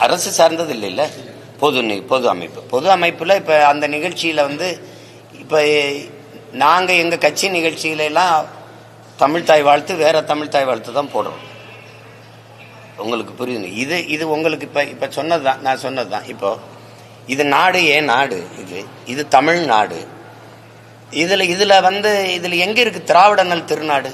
அரசு சார்ந்தது இல்லைல்ல, பொது அமைப்பு. பொது அமைப்புல இப்ப அந்த நிகழ்ச்சியில வந்து இப்ப நாங்க எங்க கட்சி நிகழ்ச்சியில எல்லாம் தமிழ்தாய் வாழ்த்து வேற தமிழ்தாய் வாழ்த்து தான் போடுறோம். உங்களுக்கு புரியுது? இது உங்களுக்கு இப்ப சொன்னதுதான், நான் சொன்னதுதான். இப்போ இது நாடு, ஏன் நாடு, இது தமிழ்நாடு. இதுல வந்து இதுல எங்க இருக்கு திராவிடனல் திருநாடு?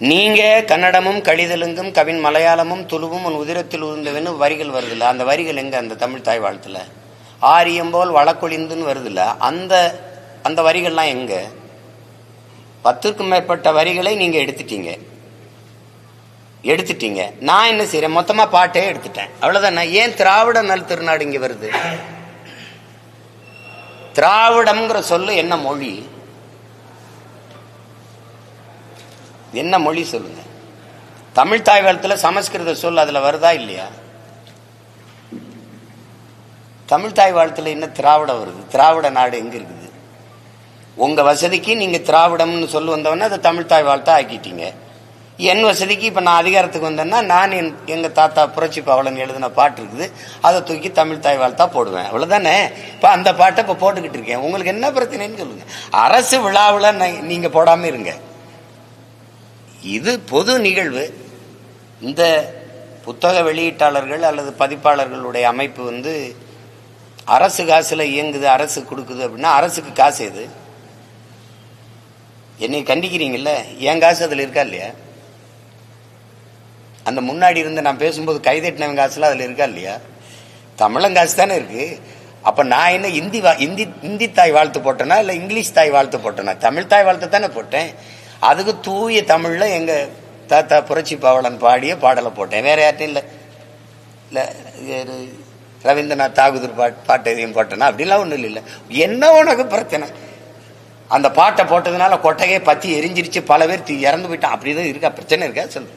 நீங்க கன்னடமும் கழிதலுங்கும் கவின் மலையாளமும் துளுவும் உன் உதிரத்தில் உருந்தவன்னு வரிகள் வருதுல்ல, அந்த வரிகள் எங்க அந்த தமிழ் தாய் வாழ்த்துல? ஆரியம் போல் வழக்கொழிந்துன்னு வருதுல்ல, அந்த வரிகள்லாம் எங்க? 10க்கும் மேற்பட்ட வரிகளை நீங்க எடுத்துட்டீங்க. நான் என்ன செய்யறேன், மொத்தமா பாட்டே எடுத்துட்டேன், அவ்வளவுதானே. ஏன் திராவிட நல் திருநாடு இங்க வருது? திராவிடம்ங்கிற சொல்லு என்ன மொழி? என்ன மொழி சொல்லுங்க. தமிழ் தாய் வாழ்த்துல சமஸ்கிருத சொல் அதுல வருதா இல்லையா? தமிழ் தாய் வாழ்த்துல என்ன திராவிடம் வருது? திராவிட நாடு எங்க இருக்குது? உங்க வசதிக்கு நீங்க திராவிடம்னு சொல்லு வந்தவொடனே அதை தமிழ் தாய் வாழ்த்தா ஆக்கிட்டீங்க. என் வசதிக்கு இப்ப நான் அதிகாரத்துக்கு வந்தேன்னா நான் எங்க தாத்தா புரட்சி பாவலன் எழுதின பாட்டு இருக்குது, அதை தூக்கி தமிழ் தாய் வாழ்த்தா போடுவேன், அவ்வளவுதானே. இப்ப அந்த பாட்டை இப்ப போட்டுக்கிட்டு இருக்கேன். உங்களுக்கு என்ன பிரச்சனைன்னு சொல்லுங்க. அரசு விழாவில் நீங்க போடாம இருங்க. இது பொது நிகழ்வு. இந்த புத்தக வெளியீட்டாளர்கள் அல்லது பதிப்பாளர்களுடைய அமைப்பு வந்து அரசு காசுல இயங்குது, அரசு கொடுக்குது அப்படின்னா அரசுக்கு காசு எது? என்னை கண்டிக்கிறீங்கல்ல, என் காசு அதுல இருக்கா இல்லையா? அந்த முன்னாடி இருந்து நான் பேசும்போது கைதட்டினவன் காசுலாம் அதுல இருக்கா இல்லையா? தமிழன் காசு தானே இருக்கு. அப்ப நான் என்ன இந்தி தாய் வாழ்த்து போட்டேனா இல்ல இங்கிலீஷ் தாய் வாழ்த்து போட்டேனா? தமிழ் தாய் வாழ்த்து தானே போட்டேன். அதுக்கு தூய தமிழ்ல எங்க தாத்தா புரட்சி பாவலன் பாடிய பாடலை போட்டேன், வேற யார்ட்டும் இல்ல ரவீந்திரநாத் தாகூர் பாட்டு எதையும் போட்டேனா? அப்படின்லாம் ஒண்ணும் இல்லை. என்ன உனக்கு பிரச்சனை? அந்த பாட்டை போட்டதுனால கொட்டையே பத்தி எரிஞ்சிருச்சு, பல பேர் இறந்து போயிட்டான், அப்படிதான் இருக்கா? பிரச்சனை இருக்கா சொல்லு.